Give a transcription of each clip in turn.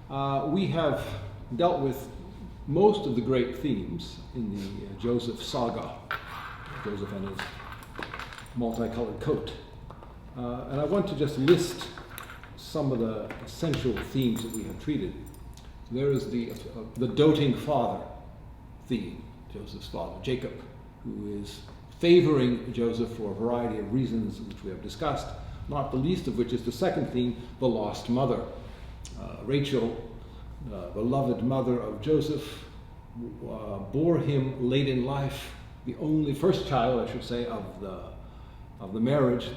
We have dealt with most of the great themes in the Joseph saga, Joseph and his multicolored coat. And I want to just list some of the essential themes that we have treated. There is the doting father theme, Joseph's father, Jacob, who is favoring Joseph for a variety of reasons which we have discussed, not the least of which is the second theme, the lost mother. Rachel, beloved mother of Joseph, bore him late in life, the only first child, I should say, of the marriage,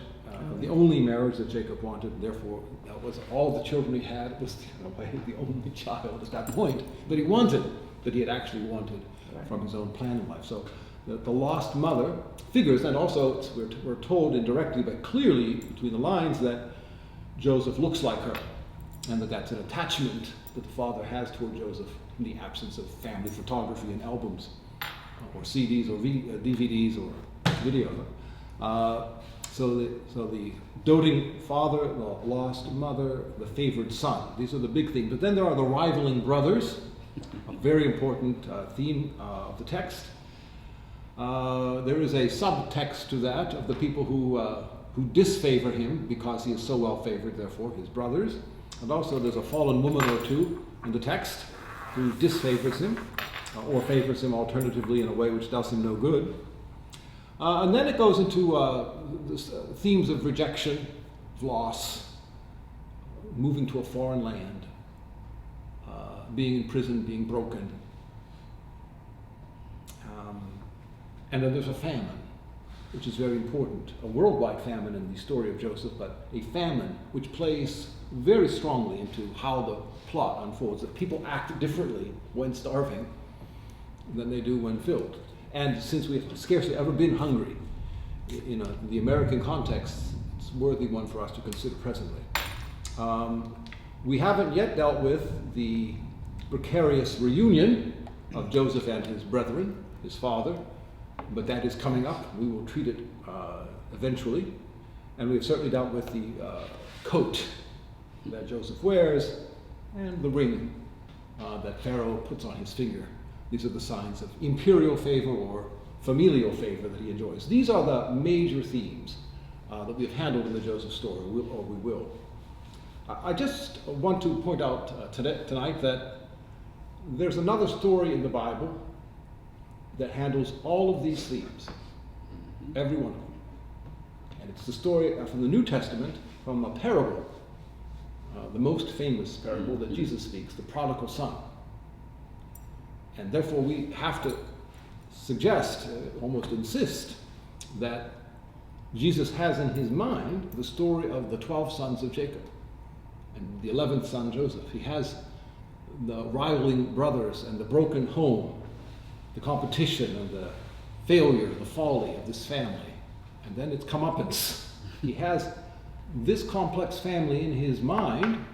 the only marriage that Jacob wanted. Therefore, that was all the children he had. It was, in a way, the only child at that point that he wanted, that he had actually wanted from his own plan in life. So the lost mother figures, and also we're told indirectly but clearly between the lines that Joseph looks like her, and that's an attachment that the father has toward Joseph in the absence of family photography and albums, or CDs or DVDs or video. So the doting father, the lost mother, the favored son. These are the big things. But then there are the rivaling brothers, a very important theme of the text. There is a subtext to that of the people who disfavor him because he is so well favored, therefore, his brothers. And also there's a fallen woman or two in the text who disfavors him, or favors him alternatively in a way which does him no good. And then it goes into themes of rejection, of loss, moving to a foreign land, being in prison, being broken. And then there's a famine, which is very important, a worldwide famine in the story of Joseph, but a famine which plays very strongly into how the plot unfolds, that people act differently when starving than they do when filled. And since we've scarcely ever been hungry, in the American context, it's a worthy one for us to consider presently. We haven't yet dealt with the precarious reunion of Joseph and his brethren, his father, but that is coming up. We will treat it eventually. And we've certainly dealt with the coat that Joseph wears and the ring that Pharaoh puts on his finger. These are the signs of imperial favor or familial favor that he enjoys. These are the major themes that we've handled in the Joseph story, or we will. I just want to point out tonight that there's another story in the Bible that handles all of these themes, every one of them. And it's the story from the New Testament, from a parable, the most famous parable that Jesus speaks, the prodigal son. And therefore we have to suggest, almost insist, that Jesus has in his mind the story of the 12 sons of Jacob and the 11th son, Joseph. He has the rivaling brothers and the broken home, the competition and the failure, the folly of this family. And then its comeuppance. He has this complex family in his mind,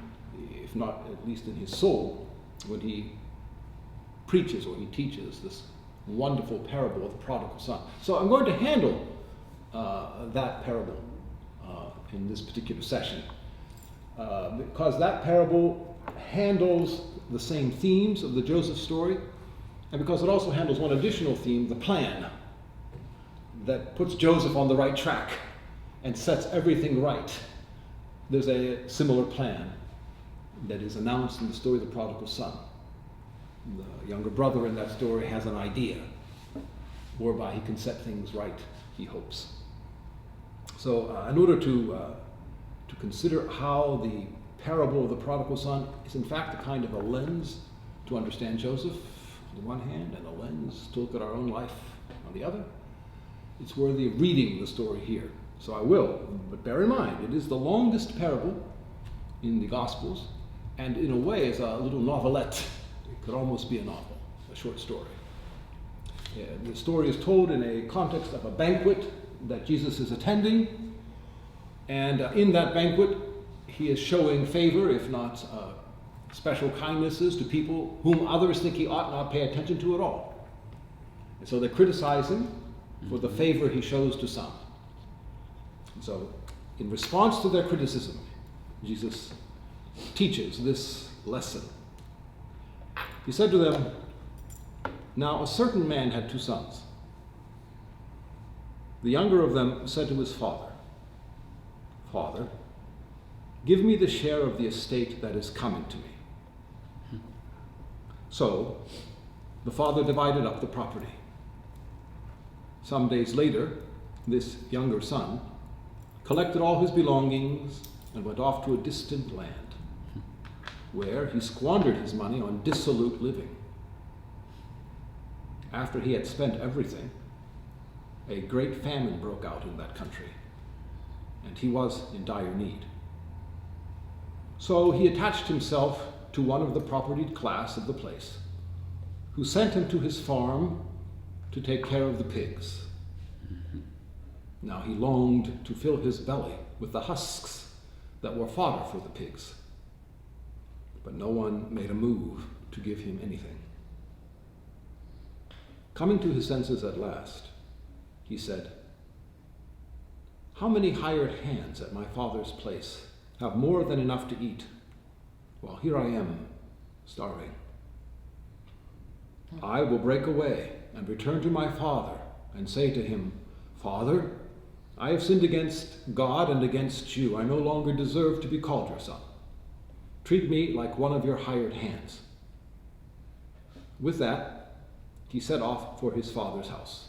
if not at least in his soul, when he preaches or he teaches this wonderful parable of the prodigal son. So I'm going to handle that parable in this particular session because that parable handles the same themes of the Joseph story, and because it also handles one additional theme, the plan that puts Joseph on the right track and sets everything right. There's a similar plan that is announced in the story of the prodigal son. The younger brother in that story has an idea whereby he can set things right, he hopes. So in order to consider how the parable of the prodigal son is in fact a kind of a lens to understand Joseph on the one hand and a lens to look at our own life on the other, it's worthy of reading the story here. So I will, but bear in mind, it is the longest parable in the Gospels, and in a way is a little novelette. It could almost be a novel, a short story. The story is told in a context of a banquet that Jesus is attending, and in that banquet he is showing favor, if not special kindnesses, to people whom others think he ought not pay attention to at all. And so they criticize him for the favor he shows to some. And so in response to their criticism, Jesus teaches this lesson He said to them, "Now a certain man had 2 sons. The younger of them said to his father, 'Father, give me the share of the estate that is coming to me.' So the father divided up the property. Some days later, this younger son collected all his belongings and went off to a distant land, where he squandered his money on dissolute living. After he had spent everything, a great famine broke out in that country, and he was in dire need. So he attached himself to one of the propertied class of the place, who sent him to his farm to take care of the pigs. Now he longed to fill his belly with the husks that were fodder for the pigs, but no one made a move to give him anything. Coming to his senses at last, he said, 'How many hired hands at my father's place have more than enough to eat, while here I am, starving? I will break away and return to my father and say to him, Father, I have sinned against God and against you. I no longer deserve to be called your son. Treat me like one of your hired hands.' With that, he set off for his father's house.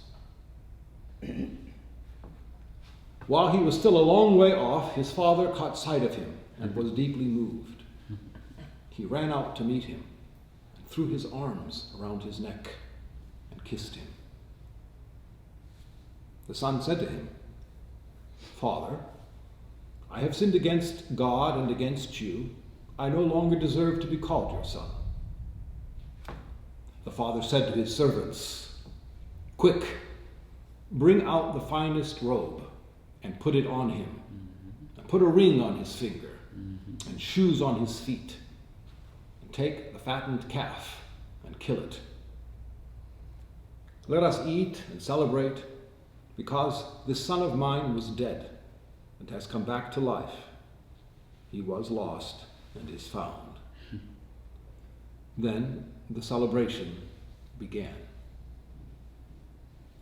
While he was still a long way off, his father caught sight of him and was deeply moved. He ran out to meet him and threw his arms around his neck and kissed him. The son said to him, 'Father, I have sinned against God and against you. I no longer deserve to be called your son.' The father said to his servants, 'Quick, bring out the finest robe and put it on him, and put a ring on his finger and shoes on his feet, and take the fattened calf and kill it. Let us eat and celebrate, because this son of mine was dead and has come back to life. He was lost and is found.' Then the celebration began.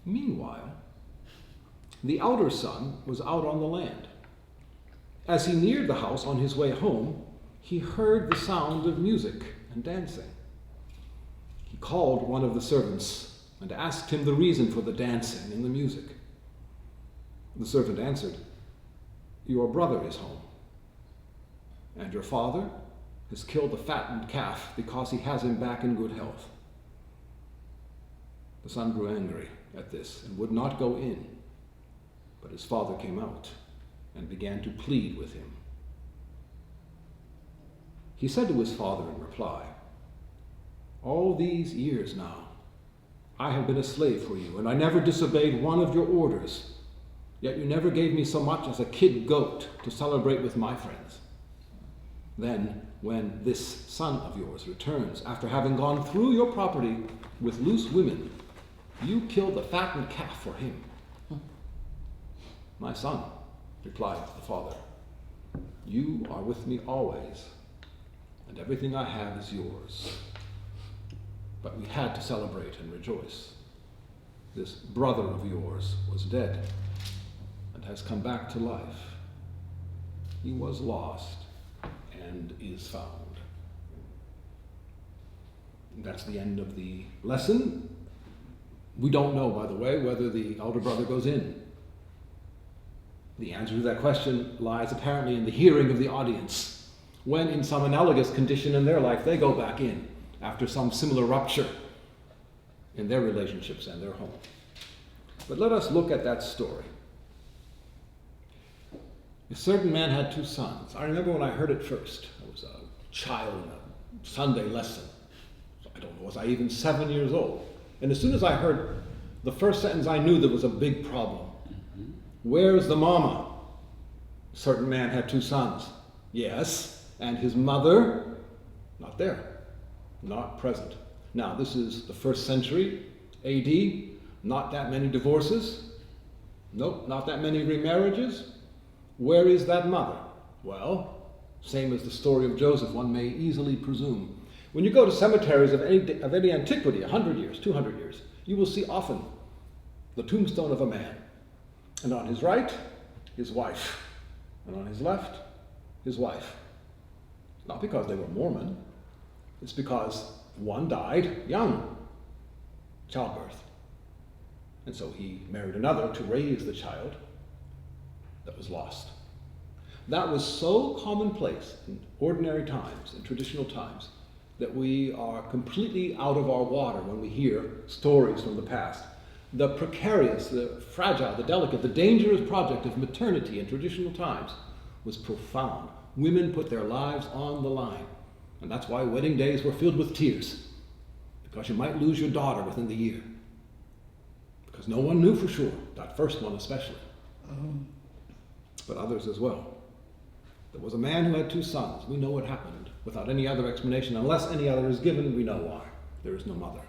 Meanwhile, the elder son was out on the land. As he neared the house on his way home, he heard the sound of music and dancing. He called one of the servants and asked him the reason for the dancing and the music. The servant answered, 'Your brother is home, and your father has killed the fattened calf because he has him back in good health.' The son grew angry at this and would not go in, but his father came out and began to plead with him. He said to his father in reply, 'All these years now, I have been a slave for you, and I never disobeyed one of your orders. Yet you never gave me so much as a kid goat to celebrate with my friends. Then, when this son of yours returns, after having gone through your property with loose women, you kill the fattened calf for him.' 'My son,' replied the father, 'you are with me always, and everything I have is yours. But we had to celebrate and rejoice. This brother of yours was dead and has come back to life. He was lost and is found.'" And that's the end of the lesson. We don't know, by the way, whether the elder brother goes in. The answer to that question lies apparently in the hearing of the audience, when in some analogous condition in their life they go back in after some similar rupture in their relationships and their home. But let us look at that story. A certain man had 2 sons. I remember when I heard it first. I was a child in a Sunday lesson. I don't know, was I even 7 years old? And as soon as I heard the first sentence, I knew there was a big problem. Where's the mama? A certain man had 2 sons. Yes, and his mother? Not there. Not present. Now, this is the 1st century AD. Not that many divorces. Nope, not that many remarriages. Where is that mother? Well, same as the story of Joseph, one may easily presume. When you go to cemeteries of any antiquity, 100 years, 200 years, you will see often the tombstone of a man. And on his right, his wife. And on his left, his wife. Not because they were Mormon. It's because one died young, childbirth. And so he married another to raise the child that was lost. That was so commonplace in ordinary times, in traditional times, that we are completely out of our water when we hear stories from the past. The precarious, the fragile, the delicate, the dangerous project of maternity in traditional times was profound. Women put their lives on the line. And that's why wedding days were filled with tears, because you might lose your daughter within the year. Because no one knew for sure, that first one especially, but others as well. There was a man who had 2 sons. We know what happened without any other explanation. Unless any other is given, we know why. There is no mother.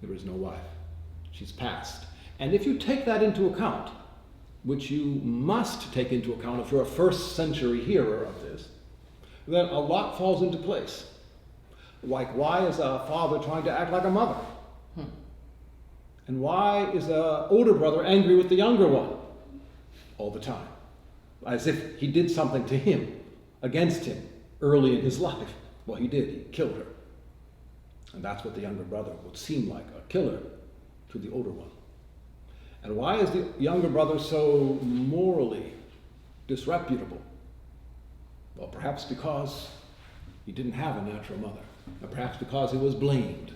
There is no wife. She's passed. And if you take that into account, which you must take into account if you're a first century hearer of this, then a lot falls into place. Like, why is a father trying to act like a mother? And why is the older brother angry with the younger one all the time? As if he did something to him, against him, early in his life. Well, he did. He killed her. And that's what the younger brother would seem like, a killer to the older one. And why is the younger brother so morally disreputable? Well, perhaps because he didn't have a natural mother. Or perhaps because he was blamed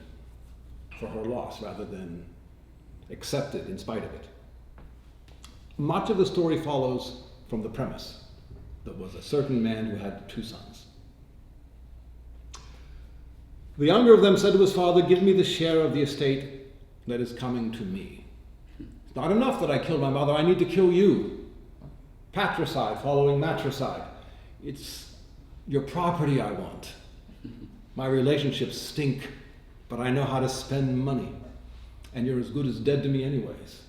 for her loss rather than accepted in spite of it. Much of the story follows from the premise. There was a certain man who had 2 sons. The younger of them said to his father, "Give me the share of the estate that is coming to me. It's not enough that I killed my mother, I need to kill you." Patricide following matricide. It's your property I want. My relationships stink, but I know how to spend money. And you're as good as dead to me anyways.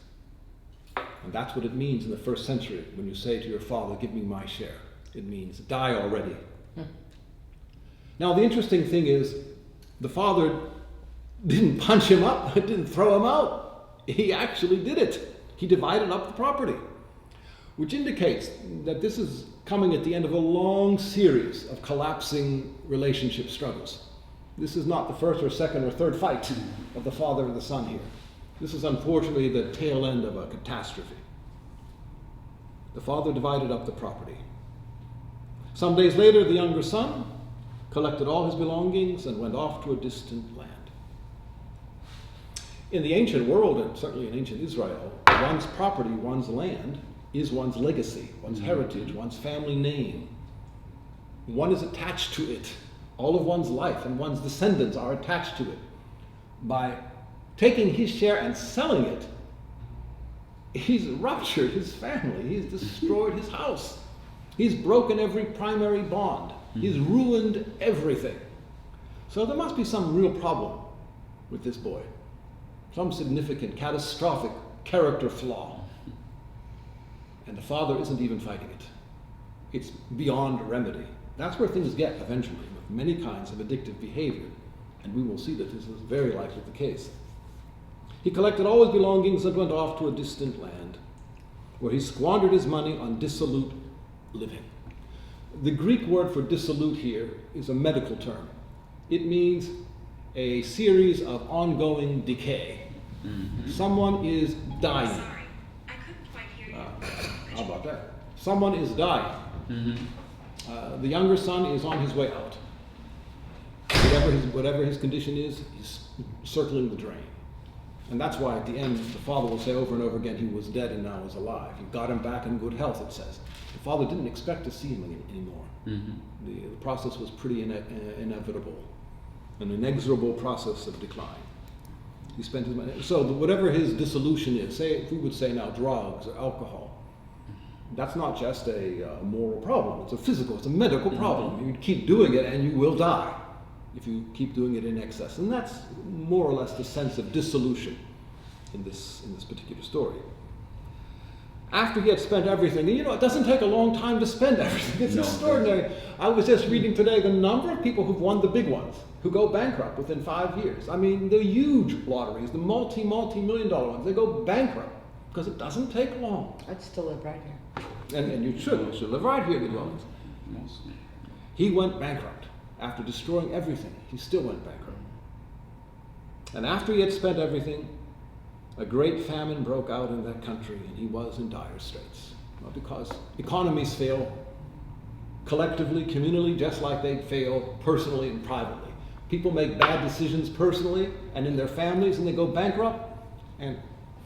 And that's what it means in the first century when you say to your father, "Give me my share." It means die already. Now the interesting thing is, the father didn't punch him up, didn't throw him out. He actually did it. He divided up the property, which indicates that this is coming at the end of a long series of collapsing relationship struggles. This is not the first or second or third fight of the father and the son here. This is unfortunately the tail end of a catastrophe. The father divided up the property. Some days later, the younger son collected all his belongings and went off to a distant land. In the ancient world, and certainly in ancient Israel, one's property, one's land, is one's legacy, one's heritage, one's family name. One is attached to it. All of one's life and one's descendants are attached to it. By taking his share and selling it, he's ruptured his family. He's destroyed his house. He's broken every primary bond. He's ruined everything. So there must be some real problem with this boy. Some significant, catastrophic character flaw. And the father isn't even fighting it. It's beyond remedy. That's where things get eventually, with many kinds of addictive behavior. And we will see that this is very likely the case. He collected all his belongings and went off to a distant land, where he squandered his money on dissolute living. The Greek word for dissolute here is a medical term. It means a series of ongoing decay. Someone is dying. Sorry, I couldn't quite hear you. How about that? Someone is dying. The younger son is on his way out. Whatever his condition is, he's circling the drain. And that's why at the end, the father will say over and over again, he was dead and now is alive. You got him back in good health, it says. The father didn't expect to see him anymore. The process was pretty inevitable, an inexorable process of decline. He spent his money. So whatever his dissolution is, say, if we would say now drugs or alcohol, that's not just a moral problem. It's a physical, it's a medical problem. You keep doing it and you will die if you keep doing it in excess. And that's more or less the sense of dissolution in this particular story. after he had spent everything, and it doesn't take a long time to spend everything. It's No, extraordinary. I was just reading today the number of people who've won the big ones, who go bankrupt within 5 years. I mean, the huge lotteries, the multi-million dollar ones, they go bankrupt because it doesn't take long. I'd still live right here. And you should live right here, good ones. Mostly. He went bankrupt. After destroying everything, he still went bankrupt. And after he had spent everything, a great famine broke out in that country, and he was in dire straits. Well, because economies fail collectively, communally, just like they fail personally and privately. People make bad decisions personally and in their families, and they go bankrupt, and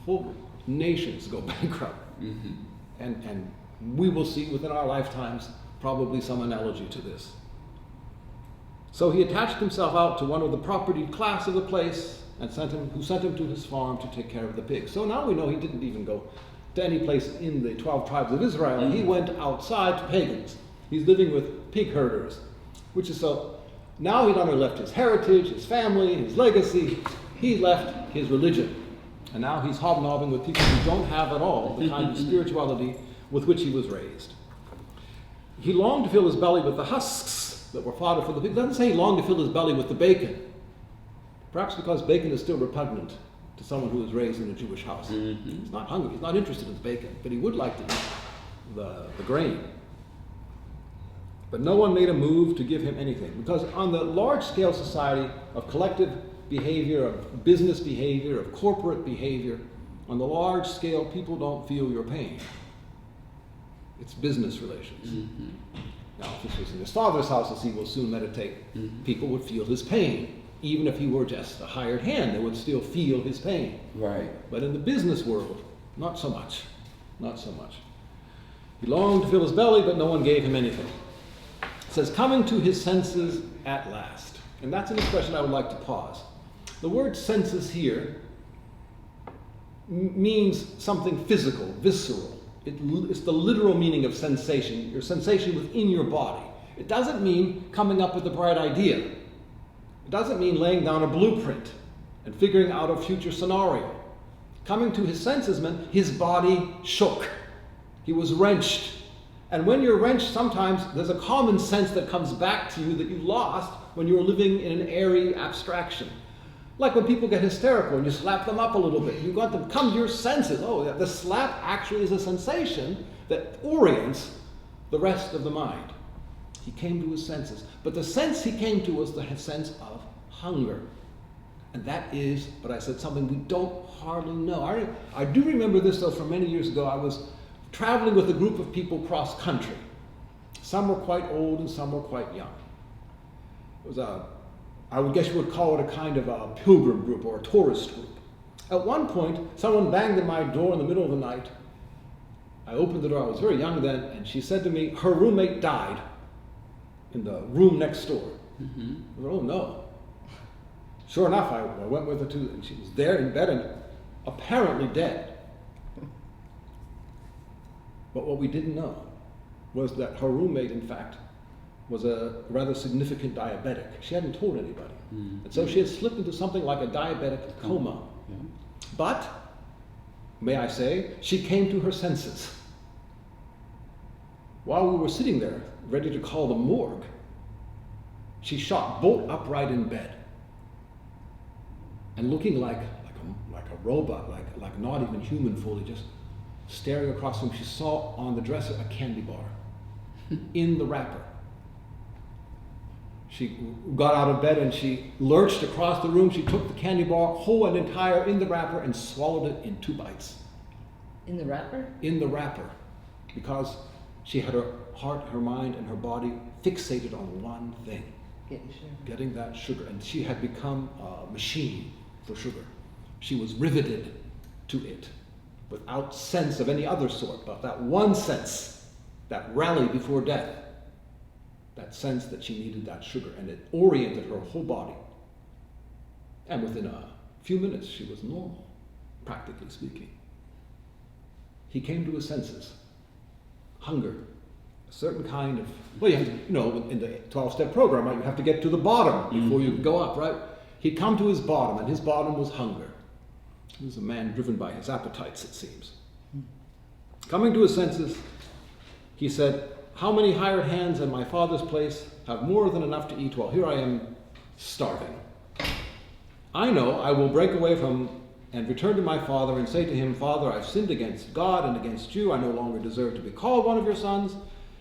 whole nations go bankrupt. Mm-hmm. And we will see within our lifetimes probably some analogy to this. So he attached himself out to one of the propertied class of the place, and who sent him to his farm to take care of the pigs. So now we know he didn't even go to any place in the 12 tribes of Israel. Mm-hmm. He went outside to pagans. He's living with pig herders, which is so. Now he not only left his heritage, his family, his legacy, he left his religion. And now he's hobnobbing with people who don't have at all the kind of spirituality with which he was raised. He longed to fill his belly with the husks that were fodder for the pigs. It doesn't say he longed to fill his belly with the bacon. Perhaps because bacon is still repugnant to someone who was raised in a Jewish house. Mm-hmm. He's not hungry, he's not interested in bacon, but he would like to eat the grain. But no one made a move to give him anything, because on the large-scale society of collective behavior, of business behavior, of corporate behavior, on the large scale, people don't feel your pain. It's business relations. Mm-hmm. Now, if this was in his father's house, as he will soon meditate, Mm-hmm. people would feel his pain. Even if he were just a hired hand, they would still feel his pain. Right. But in the business world, not so much. Not so much. He longed to fill his belly, but no one gave him anything. It says, coming to his senses at last. And that's an expression I would like to pause. The word senses here means something physical, visceral. It's the literal meaning of sensation, your sensation within your body. It doesn't mean coming up with a bright idea. It doesn't mean laying down a blueprint and figuring out a future scenario. Coming to his senses meant his body shook. He was wrenched. And when you're wrenched, sometimes there's a common sense that comes back to you that you lost when you were living in an airy abstraction. Like when people get hysterical and you slap them up a little bit. You've got to come to your senses. Oh, the slap actually is a sensation that orients the rest of the mind. He came to his senses. But the sense he came to was the sense of hunger. And that is, but I said, something we don't hardly know. I do remember this, though, from many years ago. I was traveling with a group of people cross country. Some were quite old and some were quite young. It was I would guess you would call it a kind of a pilgrim group or a tourist group. At one point, someone banged at my door in the middle of the night. I opened the door. I was very young then, and she said to me, her roommate died in the room next door. Mm-hmm. I said, oh no. Sure enough, I went with her to, and she was there in bed and apparently dead. But what we didn't know was that her roommate, in fact, was a rather significant diabetic. She hadn't told anybody. Mm-hmm. And so she had slipped into something like a diabetic coma. Yeah. But, may I say, she came to her senses. While we were sitting there, ready to call the morgue, she shot bolt upright in bed. And looking like a robot, like not even human fully, just staring across the room, she saw on the dresser a candy bar in the wrapper. She got out of bed and she lurched across the room. She took the candy bar, whole and entire, in the wrapper and swallowed it in 2 bites. In the wrapper? In the wrapper. Because she had her heart, her mind, and her body fixated on one thing. Getting sugar. Getting that sugar. And she had become a machine for sugar. She was riveted to it without sense of any other sort, but that one sense, that rally before death. That sense that she needed that sugar, and it oriented her whole body. And within a few minutes, she was normal, practically speaking. He came to his senses. Hunger, a certain kind of, well, you have to, in the 12-step program, right, you have to get to the bottom before you go up, right? He'd come to his bottom, and his bottom was hunger. He was a man driven by his appetites, it seems. Coming to his senses, he said, "How many hired hands in my father's place have more than enough to eat while here I am starving? I know I will break away from and return to my father and say to him, 'Father, I've sinned against God and against you. I no longer deserve to be called one of your sons.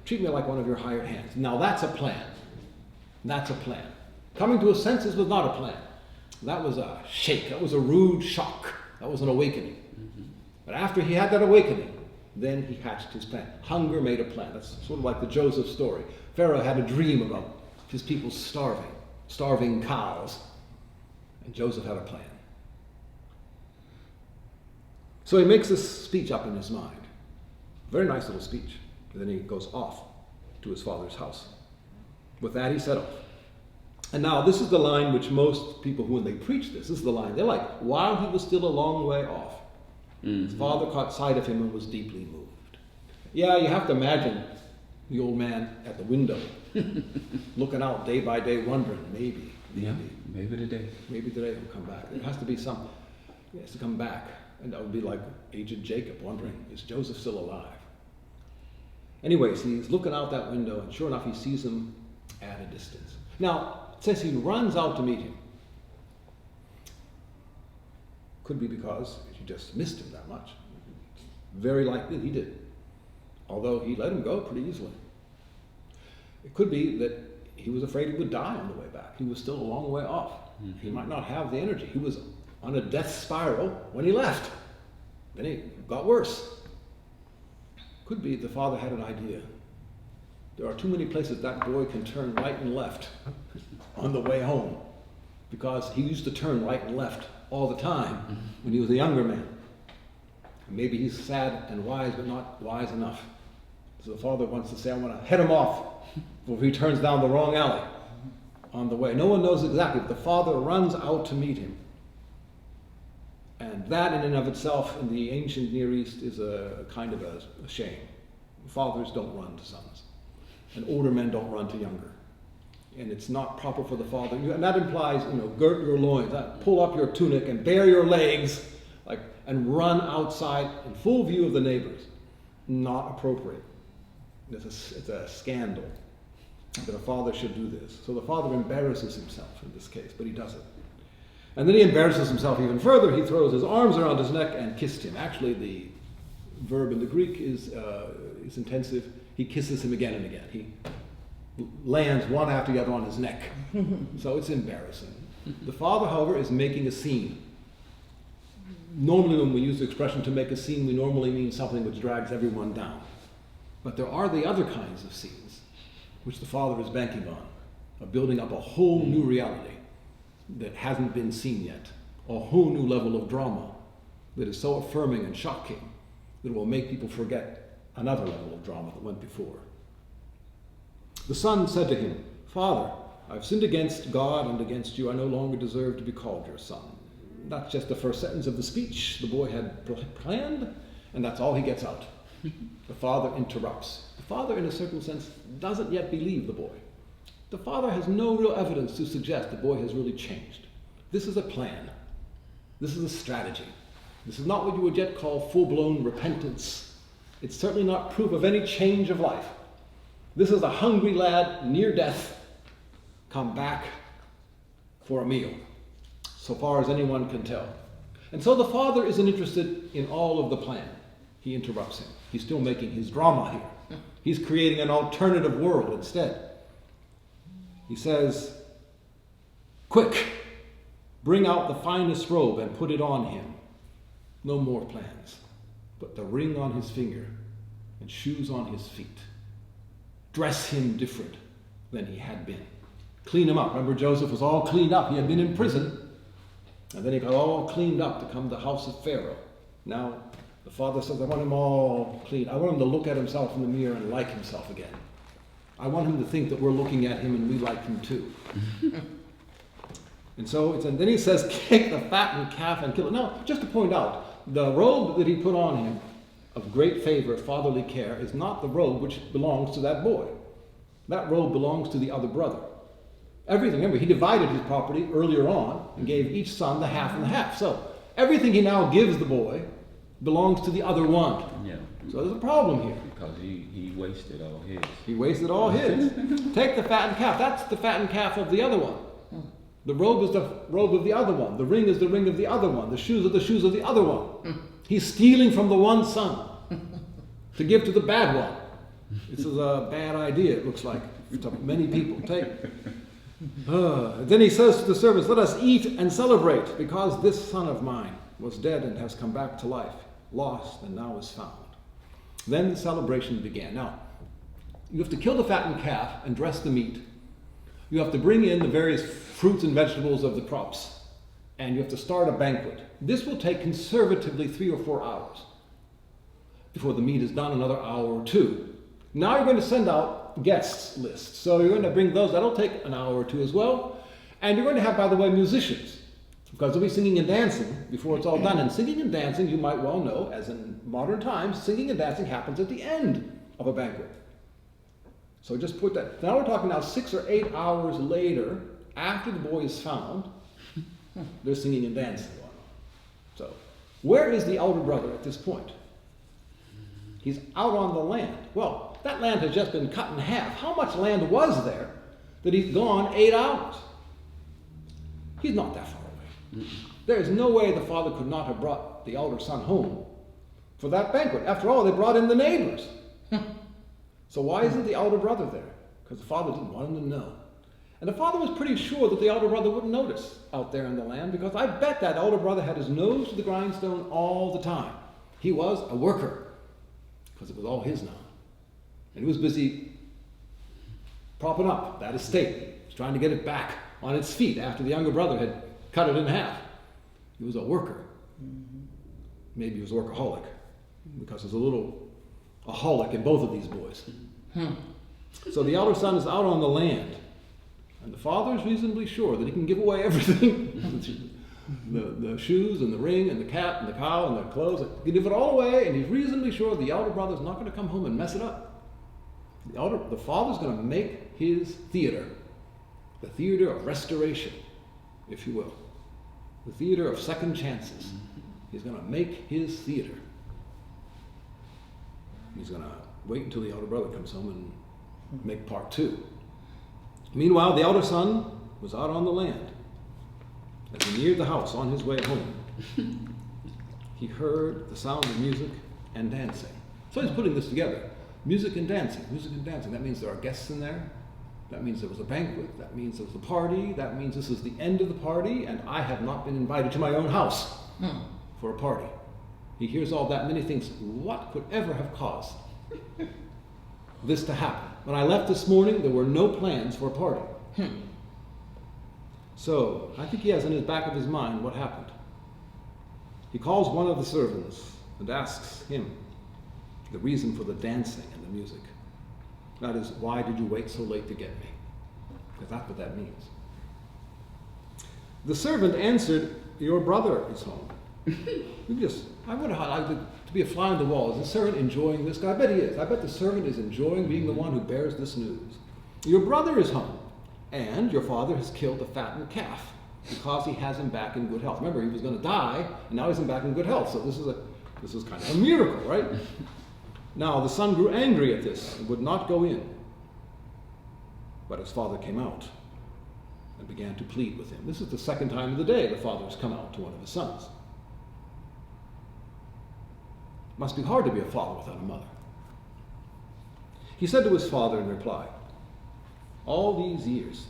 Treat me like one of your hired hands.'" Now that's a plan. That's a plan. Coming to his senses was not a plan. That was a shake. That was a rude shock. That was an awakening. But after he had that awakening, then he hatched his plan. Hunger made a plan. That's sort of like the Joseph story. Pharaoh had a dream about his people starving cows. And Joseph had a plan. So he makes this speech up in his mind. Very nice little speech. And then he goes off to his father's house. With that, he set off. And now this is the line which most people, when they preach this is the line they're like, while he was still a long way off, his father caught sight of him and was deeply moved. Yeah, you have to imagine the old man at the window, looking out day by day, wondering, maybe today he'll come back. There has to be some, he has to come back. And that would be like aged Jacob wondering, is Joseph still alive? Anyways, he's looking out that window, and sure enough, he sees him at a distance. Now, it says he runs out to meet him. Could be because he just missed him that much. Very likely he did. Although he let him go pretty easily. It could be that he was afraid he would die on the way back. He was still a long way off. He might not have the energy. He was on a death spiral when he left. Then it got worse. Could be the father had an idea. There are too many places that boy can turn right and left on the way home, because he used to turn right and left all the time when he was a younger man. Maybe he's sad and wise, but not wise enough. So the father wants to say, I want to head him off before he turns down the wrong alley on the way. No one knows exactly, but the father runs out to meet him. And that in and of itself in the ancient Near East is a kind of a shame. Fathers don't run to sons. And older men don't run to younger. And it's not proper for the father. And that implies, girt your loins, pull up your tunic and bare your legs, and run outside in full view of the neighbors. Not appropriate. It's a scandal that a father should do this. So the father embarrasses himself in this case, but he doesn't. And then he embarrasses himself even further. He throws his arms around his neck and kissed him. Actually, the verb in the Greek is intensive. He kisses him again and again. He lands one after the other on his neck. So it's embarrassing. The father, however, is making a scene. Normally when we use the expression to make a scene, we normally mean something which drags everyone down. But there are the other kinds of scenes which the father is banking on, of building up a whole new reality that hasn't been seen yet, a whole new level of drama that is so affirming and shocking that it will make people forget another level of drama that went before. The son said to him, Father, I've sinned against God and against you. I no longer deserve to be called your son. That's just the first sentence of the speech the boy had planned, and that's all he gets out. The father interrupts. The father, in a certain sense, doesn't yet believe the boy. The father has no real evidence to suggest the boy has really changed. This is a plan. This is a strategy. This is not what you would yet call full-blown repentance. It's certainly not proof of any change of life. This is a hungry lad near death, come back for a meal, so far as anyone can tell. And so the father isn't interested in all of the plan. He interrupts him. He's still making his drama here. He's creating an alternative world instead. He says, quick, bring out the finest robe and put it on him. No more plans, but the ring on his finger and shoes on his feet. Dress him different than he had been. Clean him up. Remember, Joseph was all cleaned up. He had been in prison. And then he got all cleaned up to come to the house of Pharaoh. Now, the father says, I want him all clean. I want him to look at himself in the mirror and like himself again. I want him to think that we're looking at him and we like him too. And then he says, take the fattened calf and kill it. Now, just to point out, the robe that he put on him of great favor, fatherly care, is not the robe which belongs to that boy. That robe belongs to the other brother. Everything, remember, he divided his property earlier on and gave each son the half and the half. So everything he now gives the boy belongs to the other one. Yeah. So there's a problem here. Because he wasted all his. He wasted all his. Take the fattened calf. That's the fattened calf of the other one. The robe is the robe of the other one. The ring is the ring of the other one. The shoes are the shoes of the other one. He's stealing from the one son to give to the bad one. This is a bad idea, it looks like, to many people. Then he says to the servants, let us eat and celebrate, because this son of mine was dead and has come back to life, lost and now is found. Then the celebration began. Now, you have to kill the fattened calf and dress the meat. You have to bring in the various fruits and vegetables of the crops, and you have to start a banquet. This will take conservatively 3 or 4 hours before the meat is done, another hour or 2. Now you're going to send out guests lists. So you're going to bring those. That'll take an hour or 2 as well. And you're going to have, by the way, musicians, because they'll be singing and dancing before it's all done. And singing and dancing, you might well know, as in modern times, singing and dancing happens at the end of a banquet. So just put that. Now we're talking now 6 or 8 hours later, after the boy is found, they're singing and dancing. So where is the elder brother at this point? He's out on the land. Well, that land has just been cut in half. How much land was there that he's gone 8 hours? He's not that far away. There is no way the father could not have brought the elder son home for that banquet. After all, they brought in the neighbors. So why isn't the elder brother there? Because the father didn't want him to know. And the father was pretty sure that the elder brother wouldn't notice out there in the land, because I bet that elder brother had his nose to the grindstone all the time. He was a worker, because it was all his now. And he was busy propping up that estate. He was trying to get it back on its feet after the younger brother had cut it in half. He was a worker. Maybe he was a workaholic, because there's a little aholic in both of these boys. So the elder son is out on the land, and the father is reasonably sure that he can give away everything. the shoes and the ring and the cat and the cow and the clothes. He can give it all away, and he's reasonably sure the elder brother is not going to come home and mess it up. The father's going to make his theater, the theater of restoration, if you will, the theater of second chances. He's going to make his theater. He's going to wait until the elder brother comes home and make part 2. Meanwhile, the elder son was out on the land. As he neared the house on his way home, he heard the sound of music and dancing. So he's putting this together. Music and dancing, music and dancing. That means there are guests in there. That means there was a banquet. That means there was a party. That means this is the end of the party, and I have not been invited to my own house for a party. He hears all that, and then he thinks, what could ever have caused this to happen? When I left this morning, there were no plans for a party. So I think he has in his back of his mind what happened. He calls one of the servants and asks him the reason for the dancing and the music. That is, why did you wait so late to get me? Because that's what that means. The servant answered, your brother is home. I wonder how I'd like to be a fly on the wall. Is the servant enjoying this? I bet he is. I bet the servant is enjoying being the one who bears this news. Your brother is home, and your father has killed the fattened calf because he has him back in good health. Remember, he was going to die, and now he's back in good health. So this is kind of a miracle, right? Now the son grew angry at this and would not go in. But his father came out and began to plead with him. This is the second time of the day the father has come out to one of his sons. It must be hard to be a father without a mother. He said to his father in reply, all these years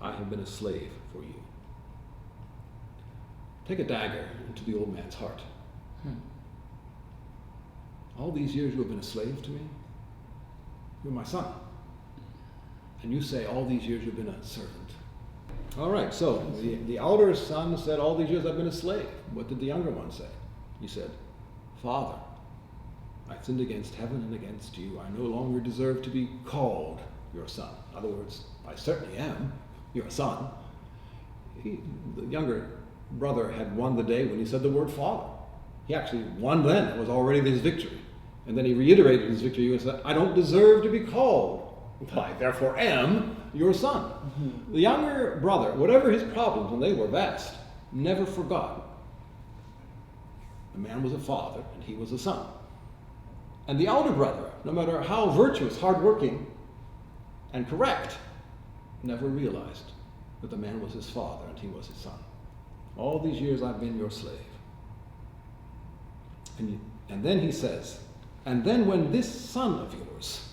I have been a slave for you. Take a dagger into the old man's heart. All these years you have been a slave to me? You're my son. And you say all these years you've been a servant. All right, so the elder son said, all these years I've been a slave. What did the younger one say? He said, Father, I sinned against heaven and against you. I no longer deserve to be called your son. In other words, I certainly am your son. The younger brother had won the day when he said the word father. He actually won then. It was already his victory. And then he reiterated his victory and said, I don't deserve to be called, but I therefore am your son. The younger brother, whatever his problems, and they were vast, never forgot The man was a father, and he was a son. And the elder brother, no matter how virtuous, hardworking, and correct, never realized that the man was his father and he was his son. All these years I've been your slave. And then he says, and then when this son of yours,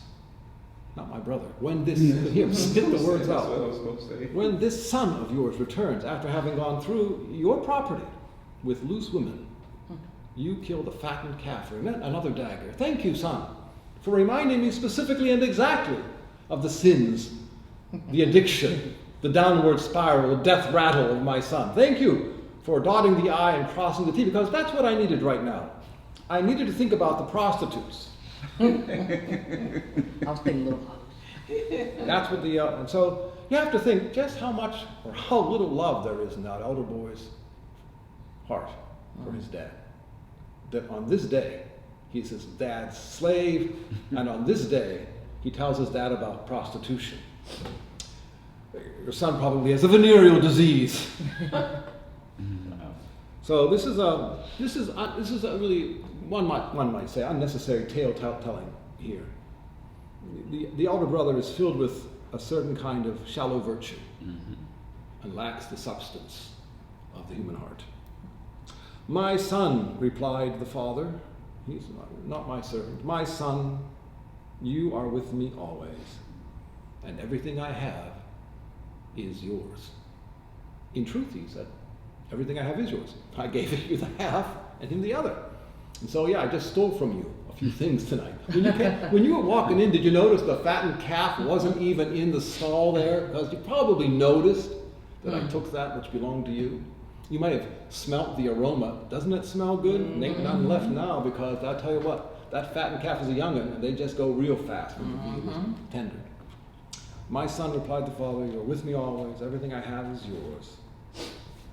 not my brother, when this, here, spit the words That's out. what I was supposed to say. When this son of yours returns after having gone through your property with loose women, you kill the fattened calf. And then another dagger. Thank you, son, for reminding me specifically and exactly of the sins, the addiction, the downward spiral, the death rattle of my son. Thank you for dotting the I and crossing the T, because that's what I needed right now. I needed to think about the prostitutes. I was thinking little house. That's what the, and so you have to think just how much or how little love there is in that elder boy's heart for his dad. That on this day, he's his dad's slave, and on this day, he tells his dad about prostitution. Your son probably has a venereal disease. So this is a really, one might say, unnecessary tale telling here. The elder brother is filled with a certain kind of shallow virtue and lacks the substance of the human heart. My son, replied the father, he's not my servant. My son, you are with me always, and everything I have is yours. In truth, he said, everything I have is yours. I gave you the half and him the other. And so, yeah, I just stole from you a few things tonight. When you were walking in, did you notice the fattened calf wasn't even in the stall there? Because you probably noticed that I took that which belonged to you. You might have smelt the aroma. Doesn't it smell good? Ain't none left now, because I'll tell you what, that fattened calf is a young'un, and they just go real fast when the meat is tender. My son, replied the father, you're with me always. Everything I have is yours.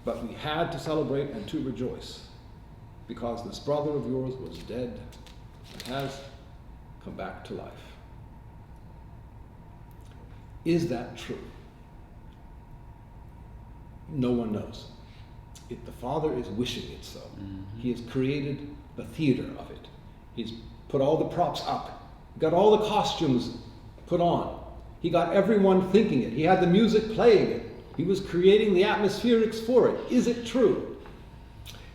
But we had to celebrate and to rejoice, because this brother of yours was dead and has come back to life. Is that true? No one knows. The father is wishing it so. He has created the theater of it. He's put all the props up, got all the costumes put on. He got everyone thinking it. He had the music playing it. He was creating the atmospherics for it. Is it true?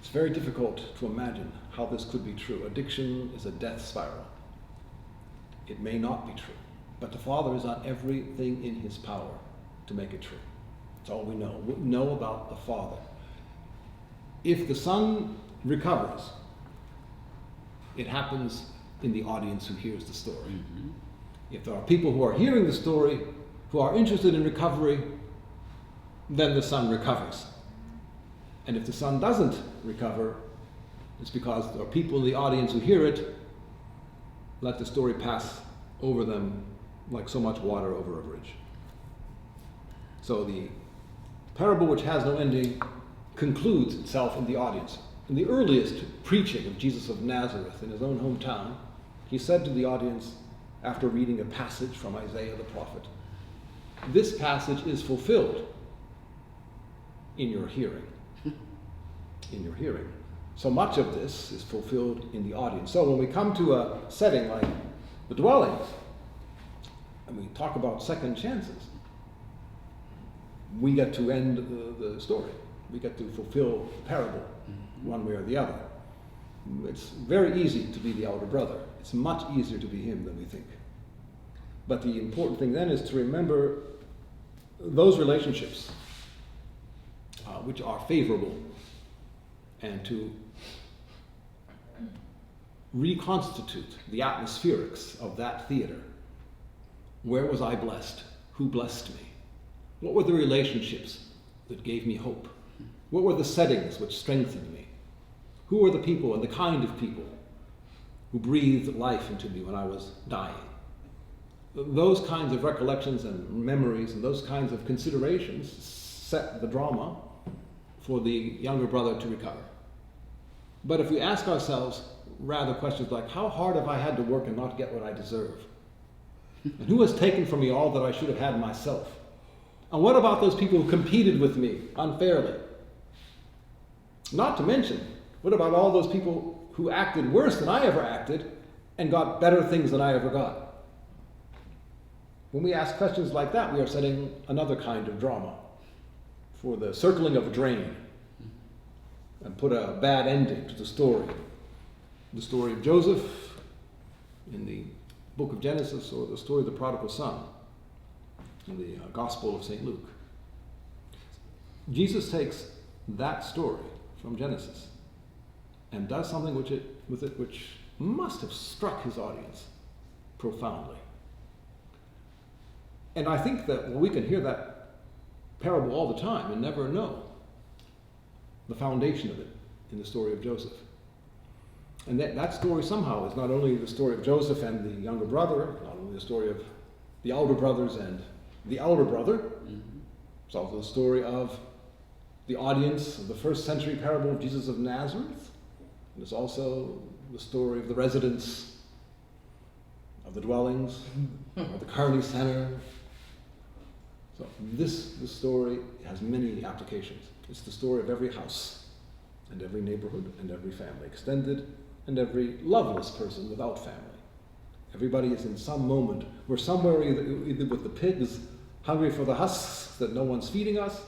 It's very difficult to imagine how this could be true. Addiction is a death spiral. It may not be true, but the Father has done everything in his power to make it true. That's all we know. We know about the Father. If the Son recovers, it happens in the audience who hears the story. If there are people who are hearing the story, who are interested in recovery, then the Son recovers. And if the Son doesn't recover, it's because there are people in the audience who hear it, let the story pass over them like so much water over a bridge. So the parable, which has no ending, concludes itself in the audience. In the earliest preaching of Jesus of Nazareth in his own hometown, he said to the audience, after reading a passage from Isaiah the prophet, this passage is fulfilled in your hearing. In your hearing. So much of this is fulfilled in the audience. So when we come to a setting like the dwellings, and we talk about second chances, we get to end the story. We get to fulfill the parable one way or the other. It's very easy to be the elder brother. It's much easier to be him than we think. But the important thing then is to remember those relationships which are favorable, and to reconstitute the atmospherics of that theater. Where was I blessed? Who blessed me? What were the relationships that gave me hope? What were the settings which strengthened me? Who were the people and the kind of people who breathed life into me when I was dying? Those kinds of recollections and memories and those kinds of considerations set the drama for the younger brother to recover. But if we ask ourselves rather questions like, how hard have I had to work and not get what I deserve? And who has taken from me all that I should have had myself? And what about those people who competed with me unfairly? Not to mention, What about all those people who acted worse than I ever acted and got better things than I ever got? When we ask questions like that, we are setting another kind of drama for the circling of a drain and put a bad ending to the story. The story of Joseph in the book of Genesis, or the story of the prodigal son in the Gospel of St. Luke. Jesus takes that story from Genesis and does something with it which must have struck his audience profoundly. And I think that we can hear that parable all the time and never know the foundation of it in the story of Joseph. And that story somehow is not only the story of Joseph and the younger brother, not only the story of the elder brothers and the elder brother, it's also the story of the audience of the first century parable of Jesus of Nazareth. And it's also the story of the residents, of the dwellings, of the Carney Center. So this story has many applications. It's the story of every house and every neighborhood and every family, extended and every loveless person without family. Everybody is in some moment, we're somewhere either with the pigs hungry for the husks that no one's feeding us,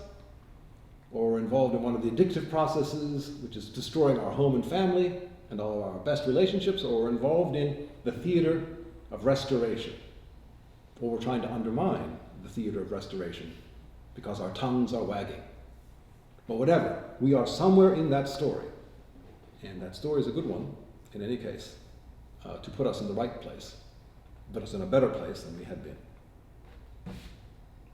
or involved in one of the addictive processes which is destroying our home and family and all our best relationships, or we're involved in the theater of restoration, or we're trying to undermine the theater of restoration because our tongues are wagging. But whatever, we are somewhere in that story, and that story is a good one in any case, to put us in the right place, put us in a better place than we had been.